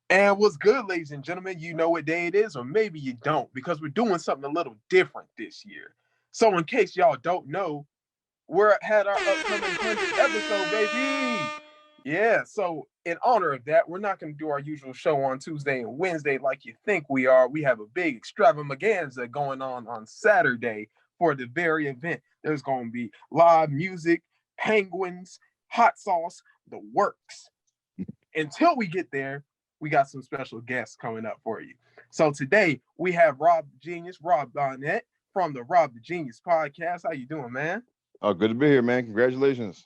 And what's good, ladies and gentlemen? You know what day it is, or maybe you don't, because we're doing something a little different this year. So, in case y'all don't know, we're had our upcoming 100th episode, baby. Yeah. So, in honor of that, we're not going to do our usual show on Tuesday and Wednesday like you think we are. We have a big extravaganza going on Saturday for the very event. There's going to be live music, penguins, hot sauce, the works. Until we get there, we got some special guests coming up for you. So today we have Rob the Genius, Rob Barnett from the Rob the Genius podcast. How you doing, man? Oh, good to be here, man. Congratulations.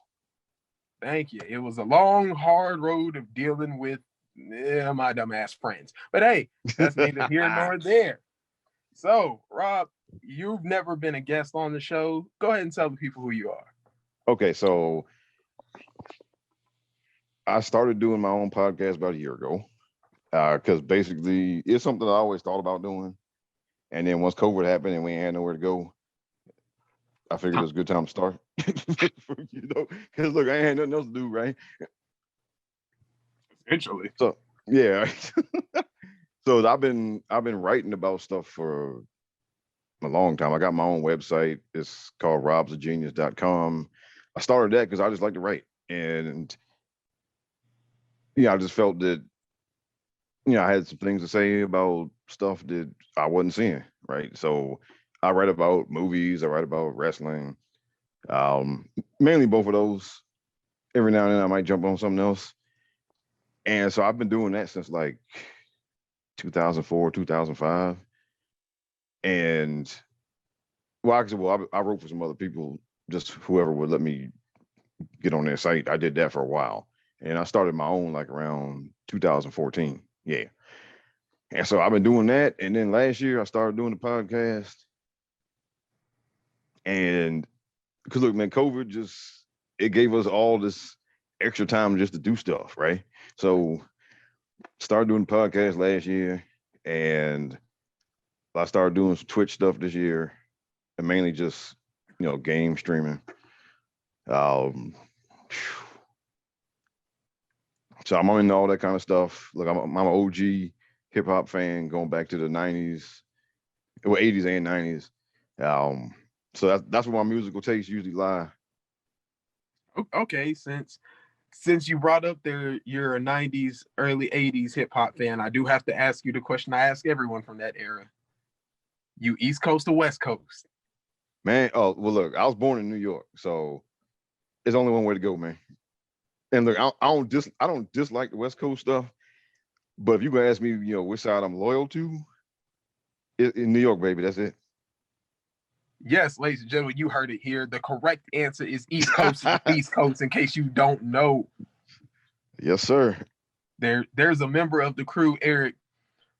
Thank you. It was a long, hard road of dealing with my dumbass friends. But hey, that's neither here nor there. So, Rob, you've never been a guest on the show. Go ahead and tell the people who you are. Okay, so I started doing my own podcast about a year ago because basically it's something I always thought about doing. And then once COVID happened and we ain't had nowhere to go, I figured it was a good time to start. Because look, I ain't had nothing else to do, right? Essentially. So yeah, so I've been writing about stuff for a long time. I got my own website. It's called robsagenius.com. I started that because I just like to write. And I just felt that, I had some things to say about stuff that I wasn't seeing, right? So I write about movies, I write about wrestling, um, mainly both of those. Every now and then I might jump on something else. And so I've been doing that since like 2004, 2005. And well, actually, I wrote for some other people, just whoever would let me get on their site. I did that for a while. And I started my own like around 2014. Yeah. And so I've been doing that. And then last year I started doing the podcast. And because look, man, COVID it gave us all this extra time just to do stuff, right? So started doing the podcast last year, and I started doing some Twitch stuff this year, and mainly just game streaming. Um, so I'm into all that kind of stuff. Look, I'm an OG hip hop fan going back to the '90s, well '80s and '90s. So that's where my musical tastes usually lie. Okay, since you brought up you're a 90s, early 80s hip hop fan, I do have to ask you the question I ask everyone from that era. You East Coast or West Coast? Man, oh well, look, I was born in New York, so there's only one way to go, man. And look, I don't dislike the West Coast stuff, but if you gonna ask me, which side I'm loyal to, in New York, baby, that's it. Yes, ladies and gentlemen, you heard it here. The correct answer is East Coast is East Coast, in case you don't know. Yes, sir. There's a member of the crew, Eric,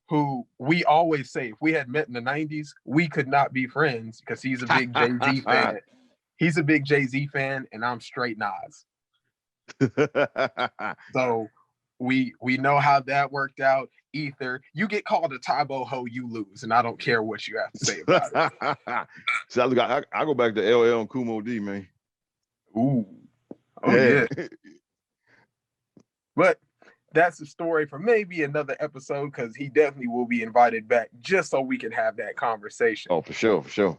who we always say if we had met in the 90s, we could not be friends because he's a big Jay-Z fan. He's a big Jay-Z fan, and I'm straight Nas. So we know how that worked out. Ether, you get called a Tybo ho, you lose, and I don't care what you have to say about it. So look, I go back to LL and Kumo D, man. Ooh, oh yeah. But that's a story for maybe another episode, because he definitely will be invited back just so we can have that conversation. Oh, for sure, for sure.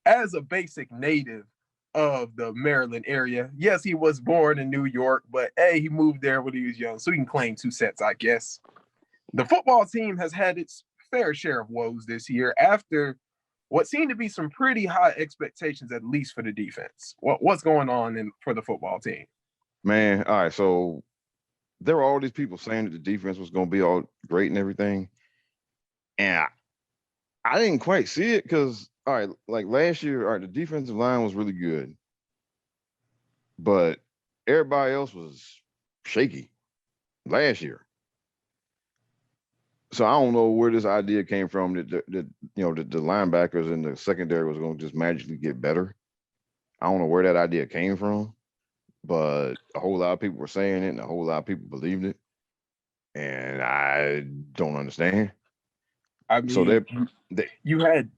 As a basic native of the Maryland area, yes, he was born in New York, but hey, he moved there when he was young, so he can claim two sets, I guess. The football team has had its fair share of woes this year after what seemed to be some pretty high expectations, at least for the defense. What's going on for the football team? Man, all right, so there were all these people saying that the defense was going to be all great and everything. And I didn't quite see it because, all right, like last year, all right, the defensive line was really good, but everybody else was shaky last year. So I don't know where this idea came from that the linebackers and the secondary was going to just magically get better. I don't know where that idea came from, but a whole lot of people were saying it and a whole lot of people believed it. And I don't understand. I mean, so you had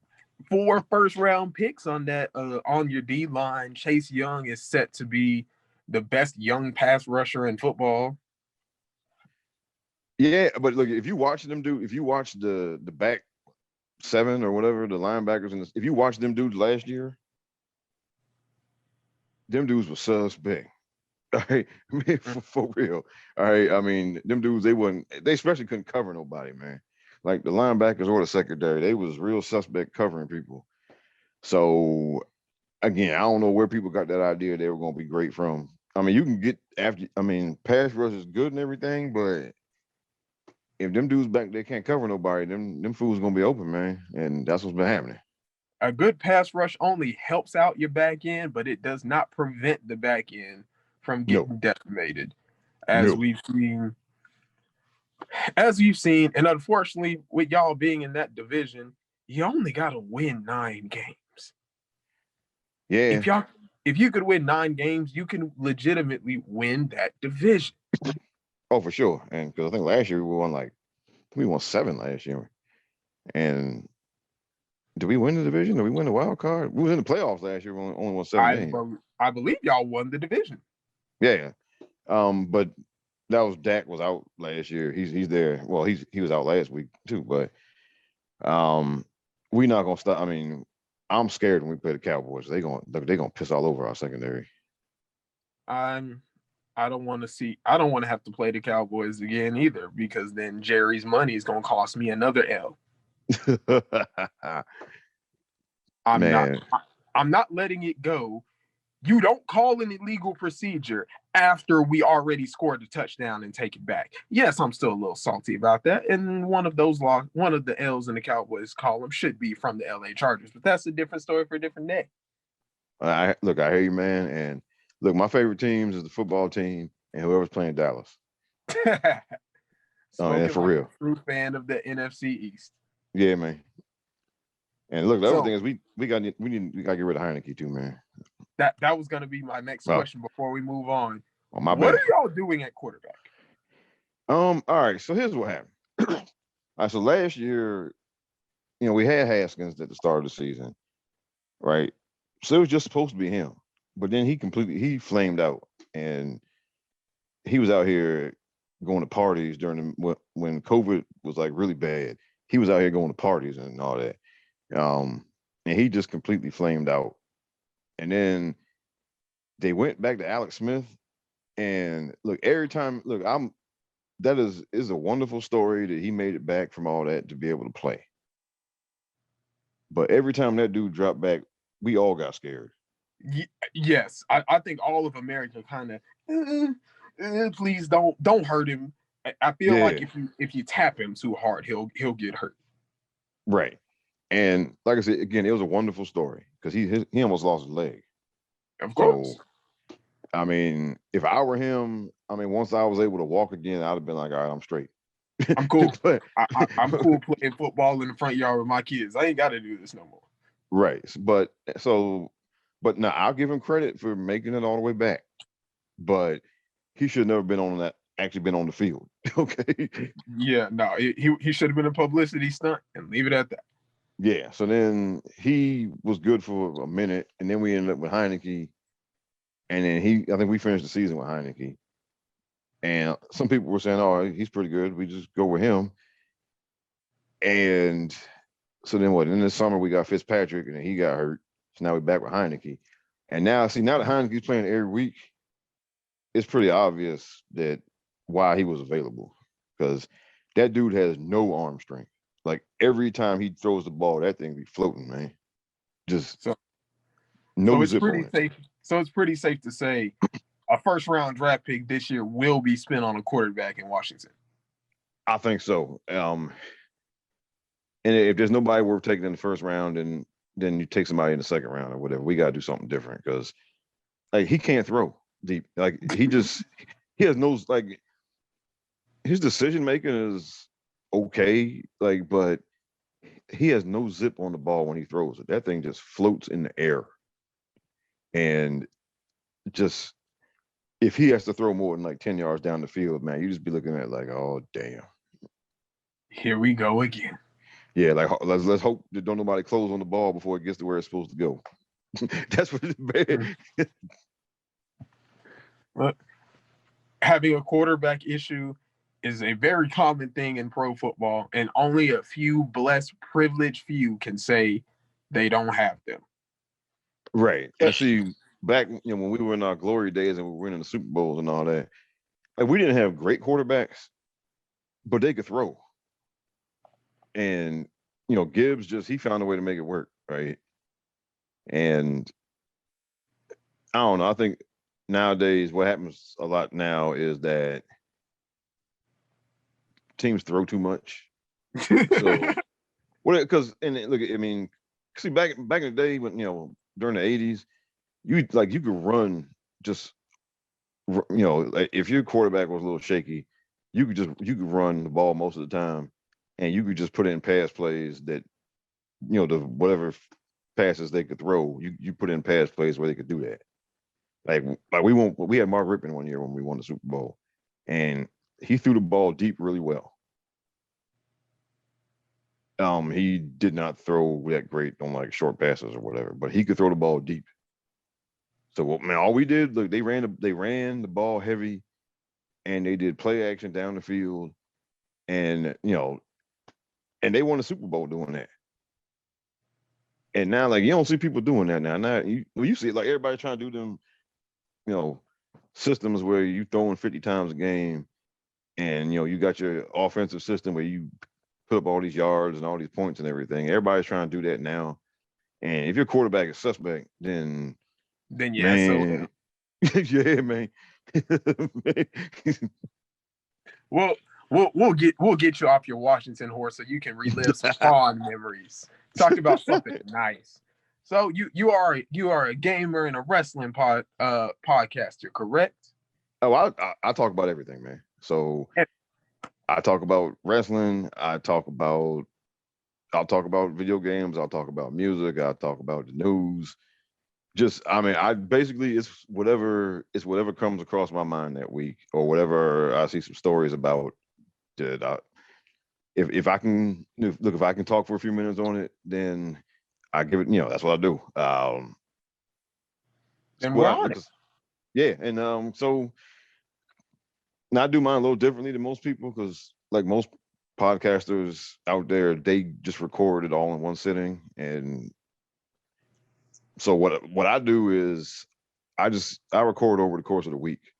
4 first-round picks on that on your D line. Chase Young is set to be the best young pass rusher in football. Yeah, but look, if you watch the back seven or whatever, the linebackers, and if you watch them dudes last year, them dudes were suspect. All right, I mean, for real. All right, I mean, them dudes, they especially couldn't cover nobody, man. Like the linebackers or the secondary, they was real suspect covering people. So again, I don't know where people got that idea they were going to be great from. I mean, you can get after. I mean, pass rush is good and everything, but if them dudes back there can't cover nobody, them fools gonna be open, man, and that's what's been happening. A good pass rush only helps out your back end, but it does not prevent the back end from No, getting decimated, as no, we've seen. As you've seen, and unfortunately, with y'all being in that division, you only got to win 9 games. yeah, If y'all, if you could win 9 games, you can legitimately win that division. oh for sure. And because I think last year we won 7 last year, and did we win the division? Did we win the wild card? We was in the playoffs last year. We only won 7 games. I believe y'all won the division. Yeah, but that was Dak was out last year. He's there. Well, he was out last week too, but um, we not gonna stop. I mean, I'm scared when we play the Cowboys. They gonna piss all over our secondary. I'm I don't want to see. I don't want to have to play the Cowboys again either, because then Jerry's money is going to cost me another L. I'm not. Man, I'm not letting it go. You don't call an illegal procedure after we already scored the touchdown and take it back. Yes, I'm still a little salty about that. And one of the L's in the Cowboys column should be from the LA Chargers, but that's a different story for a different day. I hear you, man, and look, my favorite teams is the football team and whoever's playing Dallas. And Spoken for like real, a true fan of the NFC East. yeah, man. And look, the other thing So is we got to get rid of Heineke too, man. that was going to be my next Oh, question before we move on. my What bad. are y'all doing at quarterback? All right. So here's what happened. All right. So last year, we had Haskins at the start of the season, right? So it was just supposed to be him, but then he flamed out, and he was out here going to parties when COVID was like really bad. He was out here going to parties and all that. And he just completely flamed out. And then they went back to Alex Smith. And look, every time, look, that is a wonderful story that he made it back from all that to be able to play. But every time that dude dropped back, we all got scared. Yes, I think all of America kind of please don't hurt him. I feel like Yeah, if you tap him too hard, he'll get hurt. right. And like I said, again, it was a wonderful story because he almost lost his leg. Of So course, I mean, if I were him, I mean, once I was able to walk again, I'd have been like, all right, I'm straight. I'm cool. but I'm cool playing football in the front yard with my kids. I ain't got to do this no more. right. But now I'll give him credit for making it all the way back. But he should never been actually been on the field. Okay. Yeah, no, he should have been a publicity stunt and leave it at that. Yeah. So then he was good for a minute, and then we ended up with Heineke, and then I think we finished the season with Heineke. And some people were saying, "Oh, he's pretty good. We just go with him." And so then what? In the summer we got Fitzpatrick, and then he got hurt. So now we're back with Heineke. And now that Heineke's playing every week, it's pretty obvious that why he was available, because that dude has no arm strength. Like every time he throws the ball, that thing be floating, man. Just So no it's zip pretty on it. safe. So it's pretty safe to say a first round draft pick this year will be spent on a quarterback in Washington. I think so. And if there's nobody worth taking in the first round, and then you take somebody in the second round or whatever, we gotta do something different, because like he can't throw deep. Like he has no, like, his decision making is okay, like, but he has no zip on the ball when he throws it. That thing just floats in the air. And just if he has to throw more than like 10 yards down the field, man, you just be looking at it like, oh damn. Here we go again. Yeah, like let's hope that don't nobody close on the ball before it gets to where it's supposed to go. That's what it's bad. But having a quarterback issue is a very common thing in pro football, and only a few blessed, privileged few can say they don't have them. Right. And see, back when we were in our glory days and we were winning the Super Bowls and all that, like we didn't have great quarterbacks, but they could throw. And Gibbs he found a way to make it work, right? And I don't know. I think nowadays what happens a lot now is that teams throw too much. So what? Because look, I mean, see back in the day when during the '80s, you could run just like if your quarterback was a little shaky, you could run the ball most of the time, and you could just put in pass plays that the whatever passes they could throw, you put in pass plays where they could do that. Like we had Mark Rippon one year when we won the Super Bowl, and he threw the ball deep really well. He did not throw that great on like short passes or whatever, but he could throw the ball deep. So man, all we did, look, they ran the ball heavy, and they did play action down the field, and and they won the Super Bowl doing that. And now, like, you don't see people doing that now. Now you see it, like everybody trying to do them, systems where you throwing 50 times a game, and you got your offensive system where you put up all these yards and all these points and everything. Everybody's trying to do that now. And if your quarterback is suspect, then yeah, man, yeah, man. Well, we'll get you off your Washington horse so you can relive some fond memories. Talk about something nice. So you are a gamer and a wrestling podcaster, correct? Oh, I talk about everything, man. So I talk about wrestling. I'll talk about video games. I'll talk about music. I'll talk about the news. I basically it's whatever comes across my mind that week, or whatever I see some stories about. If I can if I can talk for a few minutes on it, then I give it. That's what I do. And we're on it. Yeah, and so now I do mine a little differently than most people, because like most podcasters out there, they just record it all in one sitting. And so what I do is I record over the course of the week,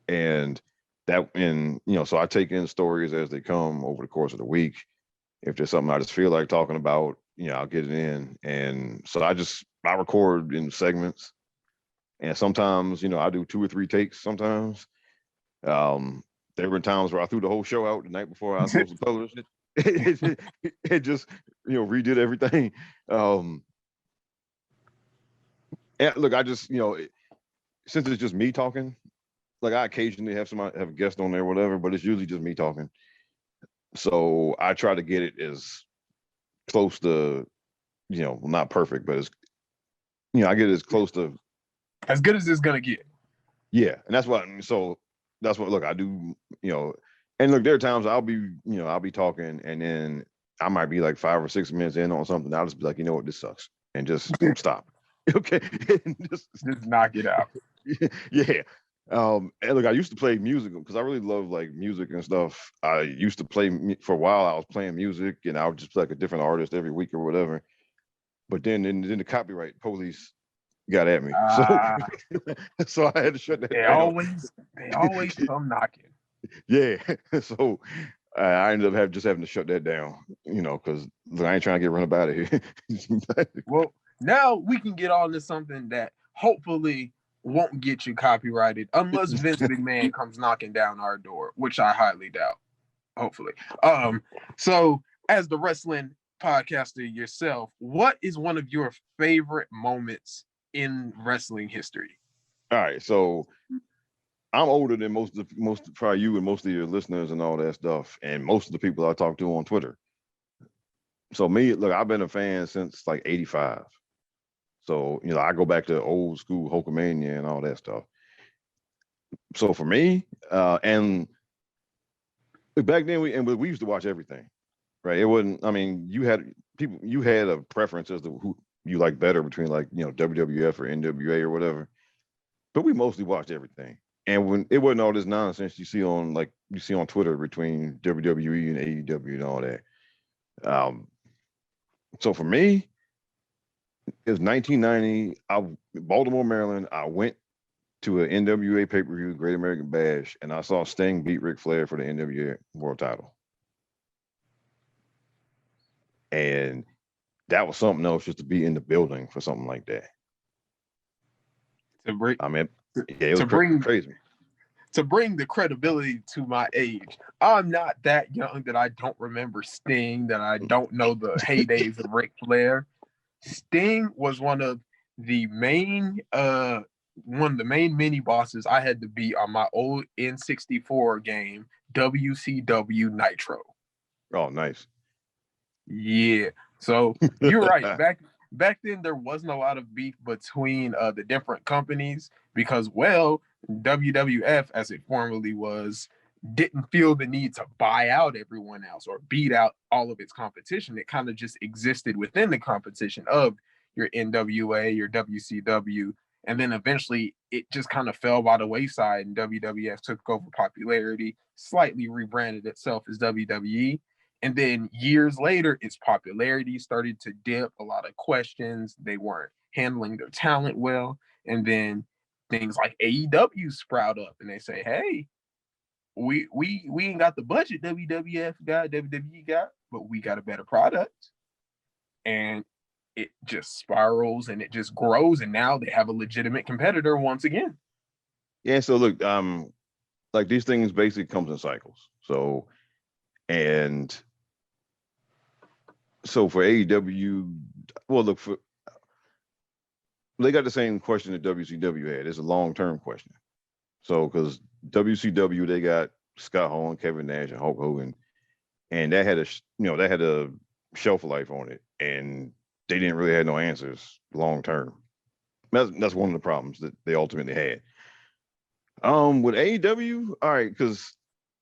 and so I take in stories as they come over the course of the week. If there's something I just feel like talking about, I'll get it in. And so I record in segments, and sometimes I do 2 or 3 takes sometimes. There were times where I threw the whole show out the night before I was supposed to publish it. It just redid everything. And look, I just since it's just me talking, like I occasionally have a guest on there, or whatever, but it's usually just me talking. So I try to get it as close to, not perfect, but I get it as close to as good as it's gonna get. Yeah, and that's what. So that's what. Look, I do. And look, there are times I'll be talking, and then I might be like 5 or 6 minutes in on something. I'll just be like, you know what, this sucks, and just stop. Okay, just knock it out. Yeah. And look, I used to play music because I really love like music and stuff. I used to play for a while. I was playing music, and I would just play like a different artist every week or whatever. But then the copyright police got at me, so I had to shut that down. They always come knocking. Yeah, so I ended up having to shut that down, because I ain't trying to get run out of here. Well, now we can get on to something that hopefully won't get you copyrighted, unless Vince McMahon comes knocking down our door, which I highly doubt. Hopefully. So as the wrestling podcaster yourself, what is one of your favorite moments in wrestling history? All right, so I'm older than most probably you and most of your listeners and all that stuff, and most of the people I talk to on Twitter. So me, look, I've been a fan since like '85. So I go back to old school Hulkamania and all that stuff. So for me, and back then we used to watch everything, right? It wasn't. I mean, you had a preference as to who you like better between, like WWF or NWA or whatever, but we mostly watched everything. And when it wasn't all this nonsense you see on Twitter between WWE and AEW and all that. So for me, it was 1990. Baltimore, Maryland. I went to an NWA pay-per-view, Great American Bash, and I saw Sting beat Ric Flair for the NWA World Title. And that was something else, just to be in the building for something like that. I mean, yeah, it was crazy. To bring the credibility to my age, I'm not that young that I don't remember Sting, that I don't know the heydays of Ric Flair. Sting was one of the main mini bosses I had to beat on my old N64 game, WCW Nitro. Oh, nice. Yeah. So you're right. Back then there wasn't a lot of beef between the different companies because, well, WWF, as it formerly was, didn't feel the need to buy out everyone else or beat out all of its competition. It kind of just existed within the competition of your NWA, your WCW, and then eventually it just kind of fell by the wayside and WWF took over popularity, slightly rebranded itself as WWE. And then years later, its popularity started to dip. A lot of questions. They weren't handling their talent well. And then things like AEW sprout up and they say, hey, we ain't got the budget WWE got, but we got a better product. And it just spirals and it just grows. And now they have a legitimate competitor once again. Yeah, so look, like these things basically comes in cycles. So for AEW, well, look, they got the same question that WCW had. It's a long-term question. So because WCW, they got Scott Hall and Kevin Nash and Hulk Hogan, and that had a shelf life on it, and they didn't really have no answers long term. That's one of the problems that they ultimately had. With AEW, all right, because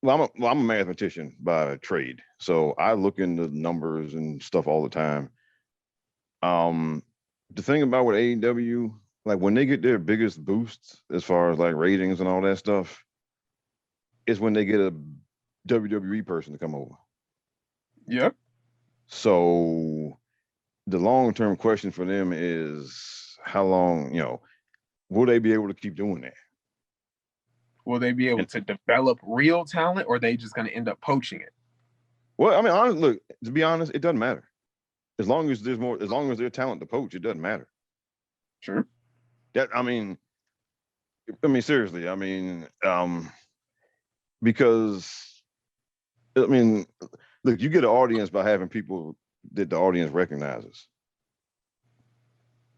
I'm a mathematician by trade, so I look into numbers and stuff all the time. The thing about with AEW, like when they get their biggest boosts as far as like ratings and all that stuff, is when they get a WWE person to come over. Yep. So the long-term question for them is how long, will they be able to keep doing that? Will they be able to develop real talent, or are they just going to end up poaching it? Well, I mean, honestly, look, to be honest, it doesn't matter. As long as there's talent to poach, it doesn't matter. Sure. I mean, seriously, because, I mean, look, you get an audience by having people that the audience recognizes.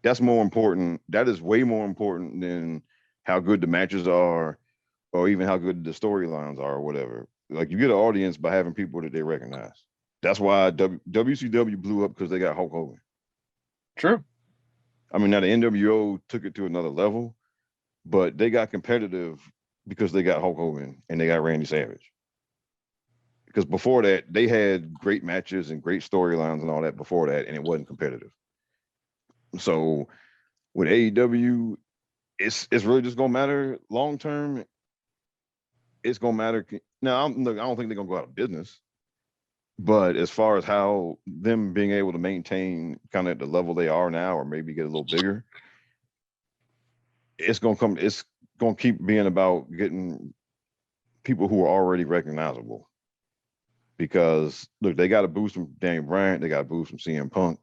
That's more important. That is way more important than how good the matches are or even how good the storylines are or whatever. Like you get an audience by having people that they recognize. That's why WCW blew up, because they got Hulk Hogan. True. I mean, now the NWO took it to another level, but they got competitive because they got Hulk Hogan and they got Randy Savage. Because before that, they had great matches and great storylines and all that before that, and it wasn't competitive. So with AEW, it's really just gonna matter long term. It's gonna matter. Now, I don't think they're gonna go out of business, but as far as how them being able to maintain kind of at the level they are now, or maybe get a little bigger, it's gonna keep being about getting people who are already recognizable. Because look, they got a boost from Daniel Bryan, they got a boost from CM Punk,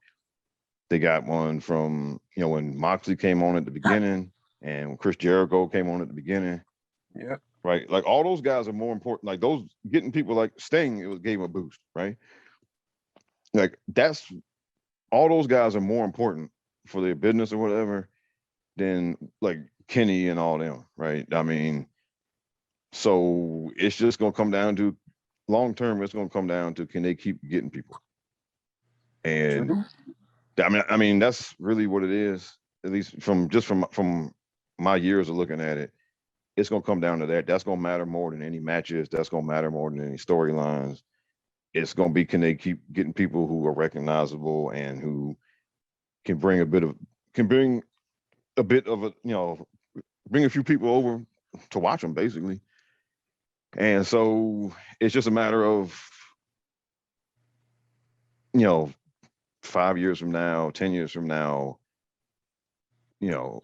they got one from when Moxley came on at the beginning, and when Chris Jericho came on at the beginning. Yeah. Right. Like all those guys are more important. Like those getting people like Sting, gave him a boost, right? Like that's all those guys are more important for their business or whatever than like Kenny and all them, right? I mean, so it's just gonna come down to long term, it's gonna come down to can they keep getting people? And I mean that's really what it is, at least from my years of looking at it. It's gonna come down to that. That's gonna matter more than any matches. That's gonna matter more than any storylines. It's gonna be, can they keep getting people who are recognizable and who can bring a bit of bring a few people over to watch them basically. And so it's just a matter of, 5 years from now, 10 years from now, you know,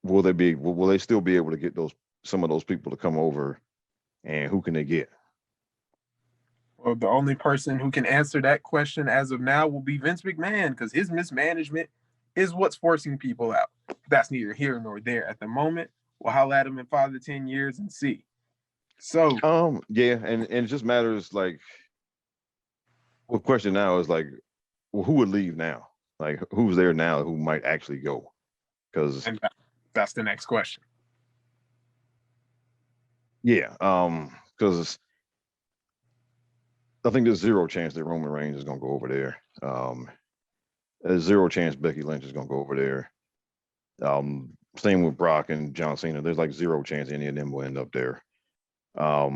will they still be able to get some of those people to come over, and who can they get? Well, the only person who can answer that question as of now will be Vince McMahon, because his mismanagement is what's forcing people out. That's neither here nor there at the moment. We'll holler at him in 5 to 10 years and see. So, Yeah, and it just matters like, well, question now is like, well, who would leave now? Like, who's there now who might actually go? Because that's the next question. yeah, because I think there's zero chance that Roman Reigns is gonna go over there. There's zero chance Becky Lynch is gonna go over there. Same with Brock and John Cena. There's like zero chance any of them will end up there. I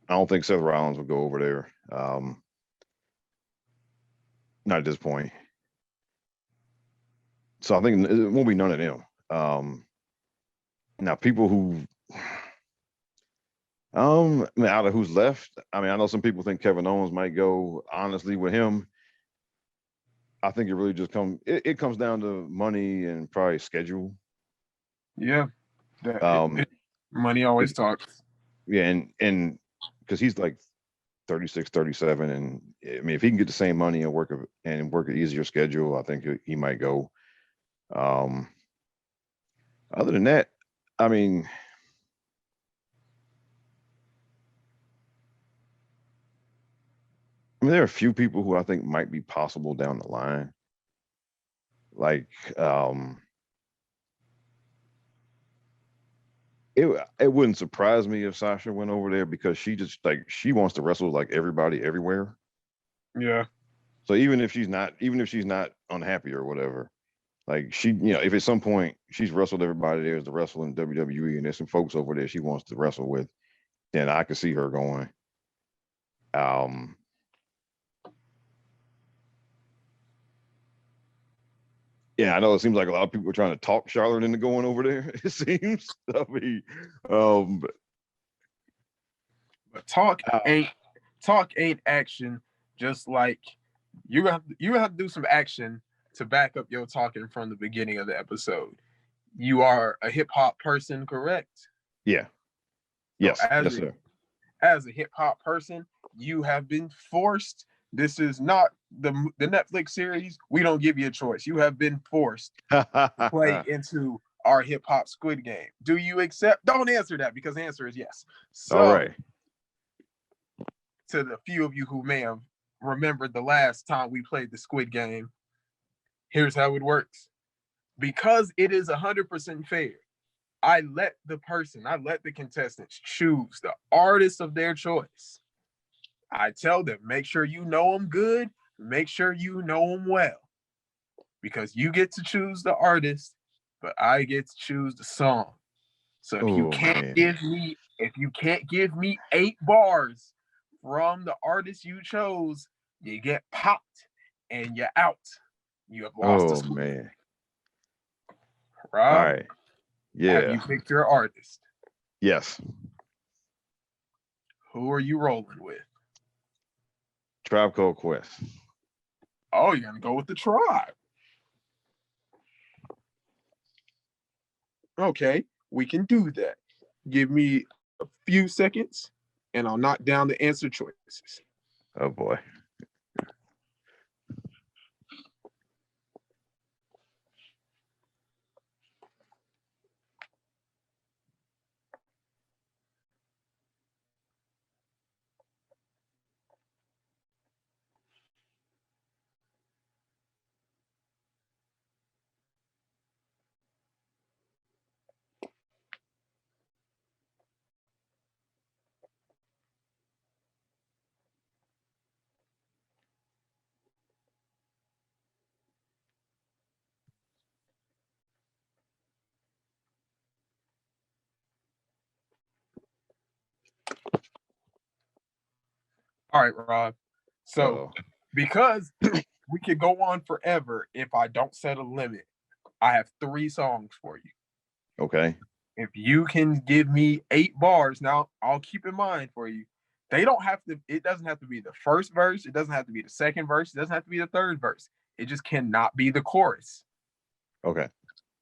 don't think Seth Rollins will go over there. Not at this point. So I think it won't be none of them. Now, people who, out of who's left, I know some people think Kevin Owens might go. Honestly, with him, I think it really just comes down to money and probably schedule. Yeah, money always talks. Yeah, and because he's like 36, 37, and if he can get the same money and work an easier schedule, I think he might go. Other than that, there are a few people who I think might be possible down the line. Like, it wouldn't surprise me if Sasha went over there, because she wants to wrestle like everybody everywhere. Yeah. So even if she's not unhappy or whatever, like if at some point she's wrestled everybody there's to wrestle in WWE, and there's some folks over there she wants to wrestle with, then I could see her going. Yeah, I know it seems like a lot of people are trying to talk Charlotte into going over there. It seems. But talk ain't action. Just like you have to do some action to back up your talking from the beginning of the episode. You are a hip hop person, correct? Yeah. Yes. So yes, sir. As a hip hop person, you have been forced. This is not the Netflix series. We don't give you a choice. You have been forced to play into our hip hop Squid Game. Do you accept? Don't answer that, because the answer is yes. So, all right. To the few of you who may have remembered the last time we played the Squid Game, here's how it works. Because it is 100% fair, I let the contestants choose the artist of their choice. I tell them, make sure you know them good, make sure you know them well, because you get to choose the artist, but I get to choose the song. So if you can't give me 8 bars from the artist you chose, you get popped and you're out. You have lost. Oh man. Rob, all right. Yeah. Have you picked your artist? Yes. Who are you rolling with? Tribe Called Quest. Oh, you're gonna go with the Tribe. Okay, we can do that. Give me a few seconds and I'll knock down the answer choices. Oh boy. All right, Rob. So, because we could go on forever if I don't set a limit, I have 3 songs for you. Okay. If you can give me 8 bars, now I'll keep in mind for you. They don't have to, it doesn't have to be the first verse, it doesn't have to be the second verse, it doesn't have to be the third verse. It just cannot be the chorus. Okay.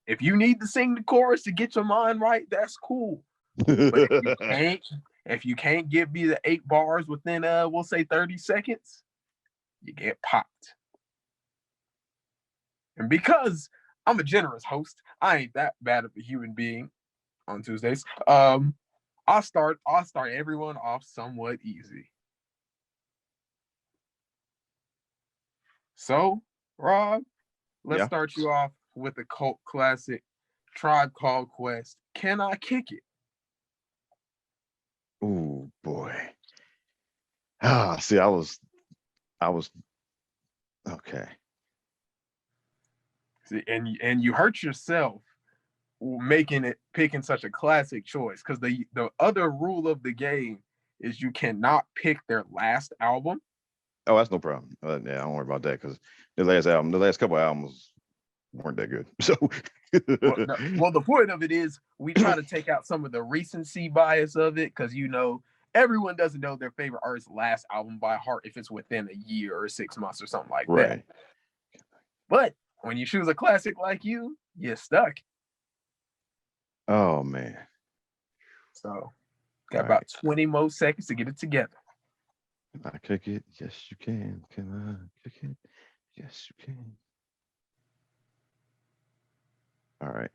If you need to sing the chorus to get your mind right, that's cool. But if you can't give me the 8 bars within we'll say 30 seconds, you get popped. And because I'm a generous host, I ain't that bad of a human being on Tuesdays. I'll start everyone off somewhat easy. So, Rob, let's Yeah. start you off with a cult classic, Tribe Called Quest. Can I kick it? Oh boy. Ah, see, I was okay. See, and you hurt yourself making it picking such a classic choice because the other rule of the game is you cannot pick their last album. Oh, that's no problem. Yeah, don't worry about that because the last couple albums weren't that good. So, Well, no, well, the point of it is we try to take out some of the recency bias of it because everyone doesn't know their favorite artist's last album by heart if it's within a year or 6 months or something like that. right. But when you choose a classic like you're stuck. Oh man. So got All about right. 20 more seconds to get it together. Can I kick it? Yes, you can. Can I kick it? Yes, you can. All right.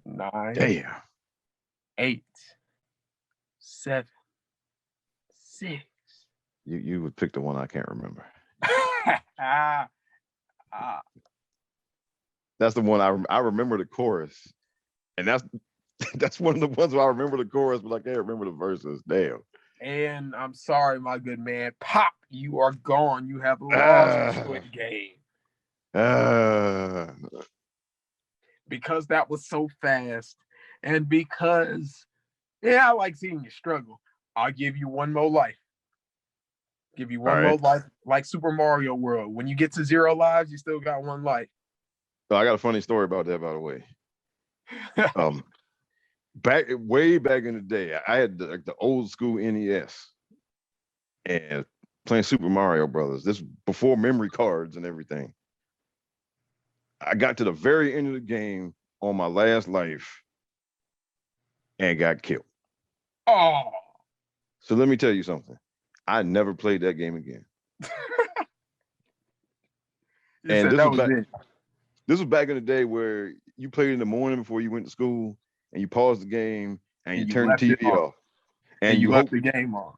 9, Damn. 8, 7, 6. You would pick the one I can't remember. ah, That's the one I remember the chorus, and that's one of the ones where I remember the chorus, but I can't remember the verses. Damn. and I'm sorry, my good man. Pop, you are gone. You have lost Ah, Squid Game. ah. Because that was so fast. And because, yeah, I like seeing you struggle. I'll give you one more life. Give you All one more right. life, like Super Mario World. When you get to 0 lives, you still got one life. So I got a funny story about that, by the way. Um, way back in the day, I had the old school NES and playing Super Mario Brothers. This before memory cards and everything. I got to the very end of the game on my last life and got killed. Oh, So let me tell you something. I never played that game again. you And said that was it. this was back in the day where you played in the morning before you went to school and you paused the game and you And you turned left the it TV on. off. And And you you left hope the game on.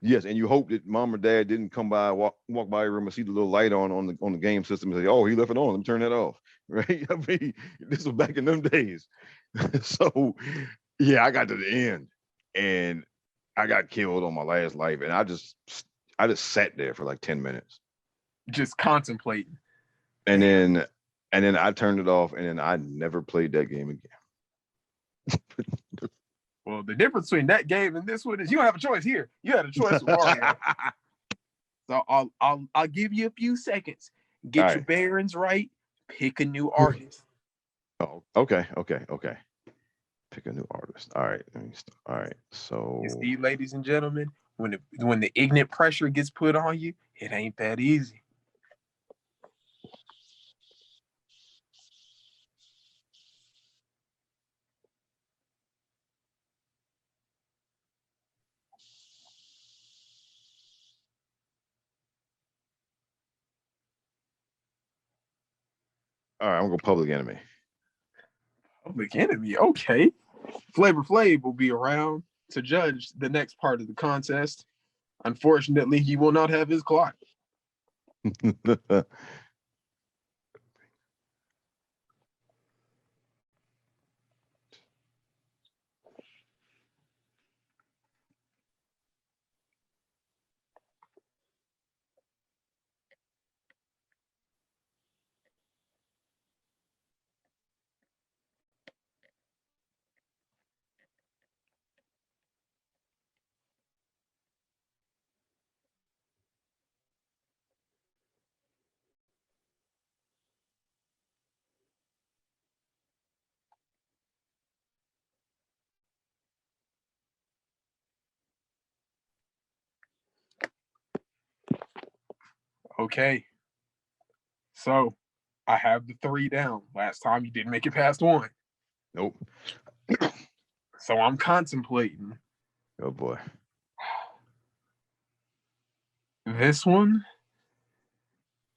yes, and you hope that mom or dad didn't come by, walk by your room and see the little light on the game system and say, "Oh, he left it on. Let me turn that off." Right? I mean, this was back in them days. So, yeah, I got to the end and I got killed on my last life, and I just sat there for like 10 minutes, Just contemplating. and Damn. then I turned it off, and then I never played that game again. Well, the difference between that game and this one is you don't have a choice here. You had a choice with Mario. So I'll give you a few seconds. All Get your right. bearings right. Pick a new artist. Oh, okay. Pick a new artist. All right. All right. You So, see, ladies and gentlemen, when the ignorant pressure gets put on you, it ain't that easy. all right, I'm gonna go Public Enemy. Public Enemy, okay. Flavor Flav will be around to judge the next part of the contest. Unfortunately, he will not have his clock. Okay. So I have the 3 down. Last time you didn't make it past 1. Nope. So I'm contemplating. Oh boy. This one,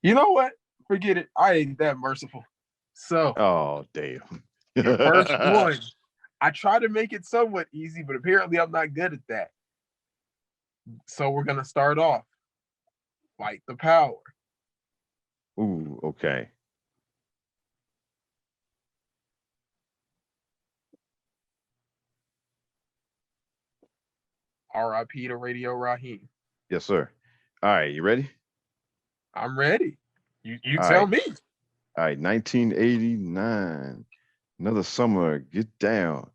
you know what? Forget it. I ain't that merciful. So, Oh damn. your first one, I try to make it somewhat easy, but apparently I'm not good at that. So we're gonna start off. Fight the power. Ooh, okay. R.I.P. to Radio Raheem. Yes, sir. All right, you ready? I'm ready. You All tell right. me. All right, 1989. Another summer. Get down.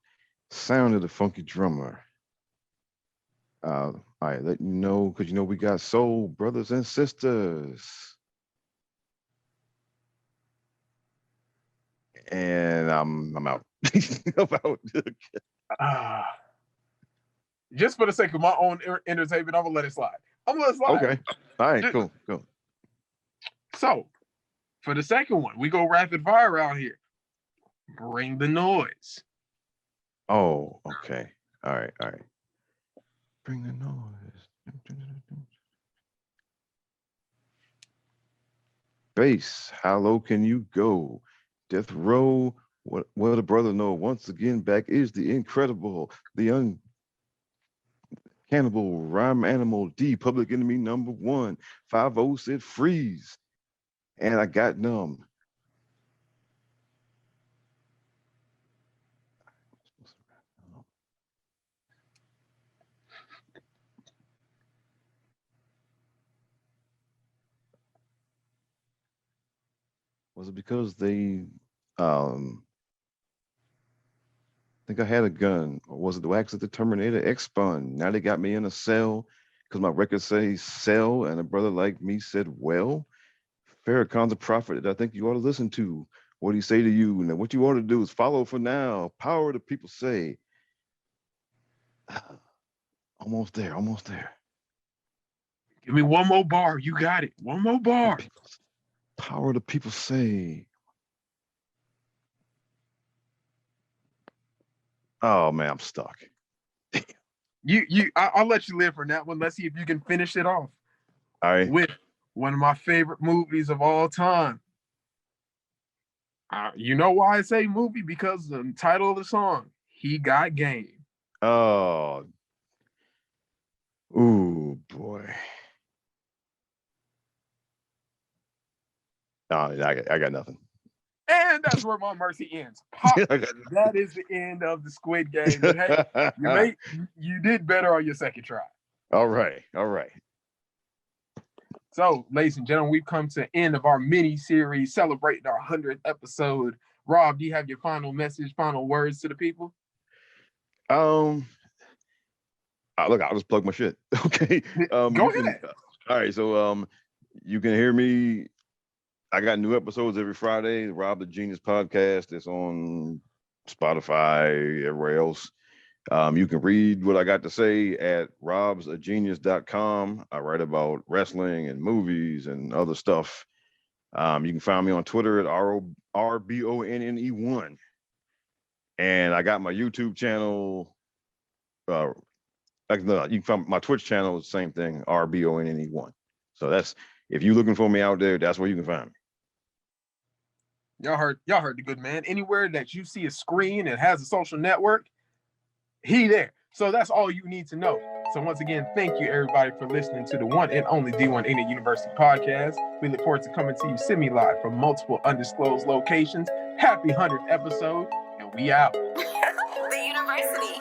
Sound of the funky drummer. All right, let you know because we got soul brothers and sisters. And I'm out. I'm out. Just for the sake of my own entertainment, I'm gonna let it slide. Okay. All right, cool. So, for the second one, we go rapid fire around here. Bring the noise. Oh, okay. All right. Bring the noise. Bass, how low can you go? Death Row, what a brother know. Once again, back is the incredible, the uncannibal rhyme animal D, Public Enemy #1. 5-0 said freeze. And I got numb. Was it because they think I had a gun, or was it the wax of the Terminator X-Spun? Now they got me in a cell because my record says sell, and a brother like me said, well, Farrakhan's a prophet that I think you ought to listen to. What he say to you? And what you ought to do is follow for now. Power the people say. Almost there. Give me one more bar. You got it. One more bar. Power the people say. Oh man, I'm stuck. I'll let you live for that one. Let's see if you can finish it off. All right. With one of my favorite movies of all time. You know why I say movie? Because the title of the song, He Got Game. Oh. Ooh, boy. Oh, I got nothing. And that's where my mercy ends. Pop. That is the end of the Squid Game. But hey, you did better on your second try. All right. So, ladies and gentlemen, we've come to the end of our mini series celebrating our 100th episode. Rob, do you have your final message, final words to the people? Look, I'll just plug my shit. Okay. Go ahead. All right. So, you can hear me. I got new episodes every Friday. The Rob the Genius podcast is on Spotify, everywhere else. You can read what I got to say at robsagenius.com. I write about wrestling and movies and other stuff. You can find me on Twitter at RBONNE1. And I got my YouTube channel. You can find my Twitch channel, the same thing, RBONNE1. So that's, if you're looking for me out there, that's where you can find me. Y'all heard the good man. Anywhere that you see a screen that has a social network, he there. So that's all you need to know. So once again, thank you everybody for listening to the one and only D1 Ignant University podcast. We look forward to coming to you semi-live from multiple undisclosed locations. Happy 100th episode, and we out. The university.